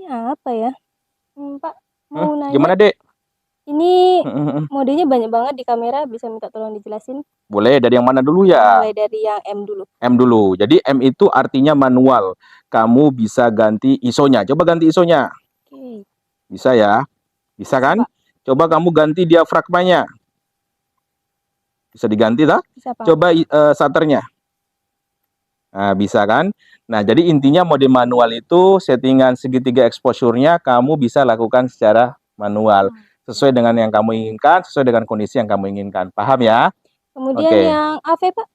Ini apa ya? Pak, mau nanya. Gimana, Dek? Ini modenya banyak banget di kamera, bisa minta tolong dijelasin? Boleh, dari yang mana dulu ya? Mulai dari yang M dulu. M dulu. Jadi M itu artinya manual. Kamu bisa ganti ISO-nya. Coba ganti ISO-nya. Oke. Bisa ya? Bisa kan? Pak. Coba kamu ganti diafragmanya. Bisa diganti tak? Bisa, Pak. Coba shutternya. Nah, bisa kan? Nah, jadi intinya mode manual itu settingan segitiga exposure-nya kamu bisa lakukan secara manual. Sesuai dengan yang kamu inginkan, sesuai dengan kondisi yang kamu inginkan. Paham ya? Kemudian yang AV, Pak?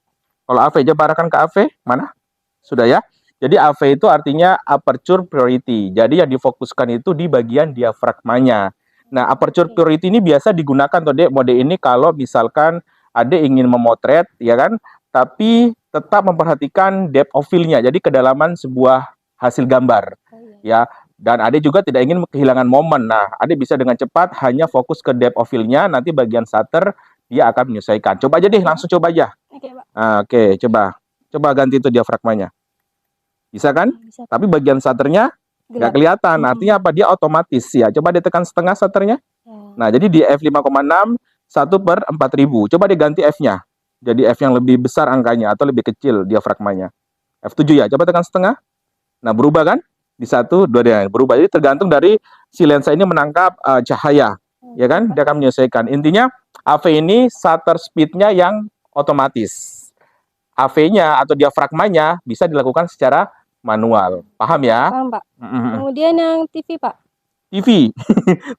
Kalau AV, coba arahkan ke AV. Mana? Sudah ya? Jadi AV itu artinya aperture priority. Jadi yang difokuskan itu di bagian diafragmanya. Nah, aperture priority ini biasa digunakan tuh, Dek, mode ini kalau misalkan Ade ingin memotret, ya kan? Tapi tetap memperhatikan depth of field-nya. Jadi kedalaman sebuah hasil gambar. Ya, dan Ade juga tidak ingin kehilangan momen. Nah, Ade bisa dengan cepat hanya fokus ke depth of field-nya, nanti bagian shutter dia akan menyesuaikan. Coba aja deh, langsung coba aja. Oke, coba. Coba ganti itu diafragmanya. Bisa kan? Bisa. Tapi bagian shutternya nggak kelihatan. Artinya apa? Dia otomatis ya. Coba ditekan setengah shutternya. Nah, jadi di f5,6 1/4000. Coba diganti F-nya. Jadi F yang lebih besar angkanya atau lebih kecil diafragmanya. F7 ya. Coba tekan setengah. Nah, berubah kan? Di 1, 2 dia berubah. Jadi tergantung dari si lensa ini menangkap cahaya. Ya kan? Dia akan menyesuaikan. Intinya AV ini shutter speed-nya yang otomatis. AV-nya atau diafragmanya bisa dilakukan secara manual. Paham ya? Paham, Pak. Kemudian yang TV, Pak. TV.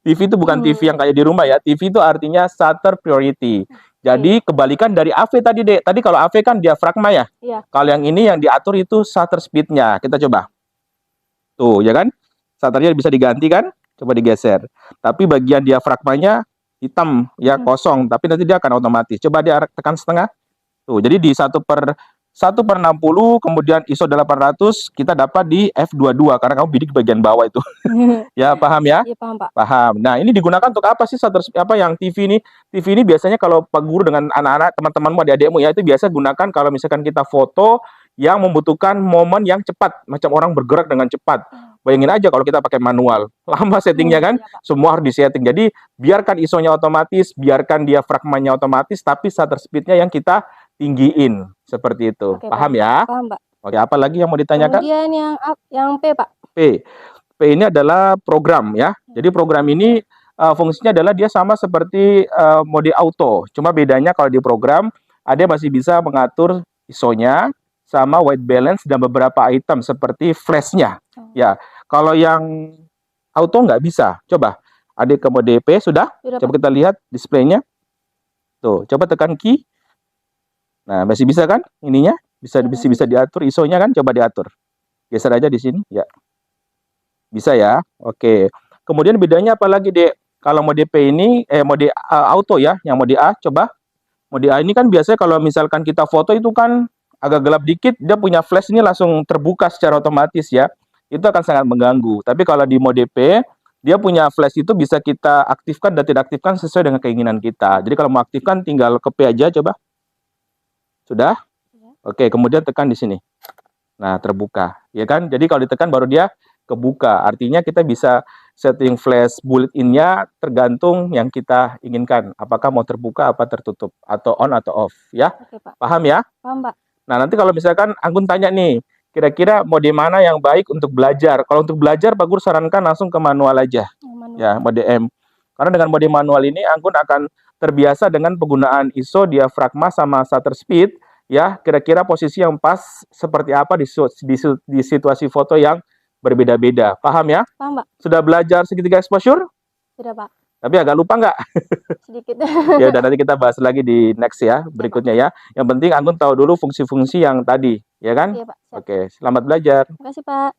TV itu bukan TV yang kayak di rumah ya. TV itu artinya shutter priority. Jadi kebalikan dari AV tadi, Dek. Tadi kalau AV kan diafragma ya. Iya. Kalau yang ini yang diatur itu shutter speed-nya. Kita coba. Tuh, ya kan? Shutternya bisa diganti kan? Coba digeser. Tapi bagian diafragmanya hitam, ya kosong. Tapi nanti dia akan otomatis. Coba dia tekan setengah. Tuh, jadi di 1/60, kemudian ISO 800, kita dapat di f22 karena kamu bidik bagian bawah itu. Ya, paham ya? Iya, paham, Pak. Paham. Nah, ini digunakan untuk apa sih shutter apa yang TV ini? TV ini biasanya kalau Pak Guru dengan anak-anak, teman-temanmu, adik-adikmu ya, itu biasa gunakan kalau misalkan kita foto yang membutuhkan momen yang cepat, macam orang bergerak dengan cepat. Bayangin aja kalau kita pakai manual, lama settingnya kan, semua harus disetting. Jadi biarkan ISO-nya otomatis, biarkan diafragmanya otomatis, tapi shutter speed-nya yang kita tinggiin seperti itu. Oke, paham ya? Paham, Pak. Oke, apa lagi yang mau ditanyakan? Kemudian yang P, Pak. P ini adalah program ya. Jadi program ini fungsinya adalah dia sama seperti mode auto. Cuma bedanya kalau di program Ade masih bisa mengatur ISO-nya sama white balance dan beberapa item seperti flash-nya. Ya, kalau yang auto nggak bisa. Coba Ade ke mode P sudah? Coba kita lihat displaynya. Tuh, coba tekan key. Nah, masih bisa kan ininya? Bisa diatur ISO-nya kan? Coba diatur. Geser aja di sini, ya. Bisa ya? Oke. Kemudian bedanya apa lagi, Dek? Kalau mode P ini, mode auto ya, yang mode A, coba. Mode A ini kan biasanya kalau misalkan kita foto itu kan agak gelap dikit, dia punya flash ini langsung terbuka secara otomatis ya. Itu akan sangat mengganggu. Tapi kalau di mode P, dia punya flash itu bisa kita aktifkan dan tidak aktifkan sesuai dengan keinginan kita. Jadi kalau mau aktifkan tinggal ke P aja, coba. Sudah? Oke, kemudian tekan di sini. Nah, terbuka. Ya kan? Jadi kalau ditekan baru dia kebuka. Artinya kita bisa setting flash built-in-nya tergantung yang kita inginkan. Apakah mau terbuka apa tertutup. Atau on atau off. Ya? Oke, Pak. Paham ya? Paham, Pak. Nah, nanti kalau misalkan Anggun tanya nih, kira-kira mode mana yang baik untuk belajar? Kalau untuk belajar, Pak Guru sarankan langsung ke manual aja. Ya, mode M. Karena dengan mode manual ini, Anggun akan terbiasa dengan penggunaan ISO, diafragma, sama shutter speed, ya, kira-kira posisi yang pas seperti apa di situasi foto yang berbeda-beda. Paham ya? Paham, Pak. Sudah belajar segitiga exposure? Sudah, Pak. Tapi agak lupa nggak? Sedikit. Ya udah, nanti kita bahas lagi di next ya, berikutnya ya. Yang penting Anggun tahu dulu fungsi-fungsi yang tadi, ya kan? Iya, Pak. Siap. Oke, selamat belajar. Terima kasih, Pak.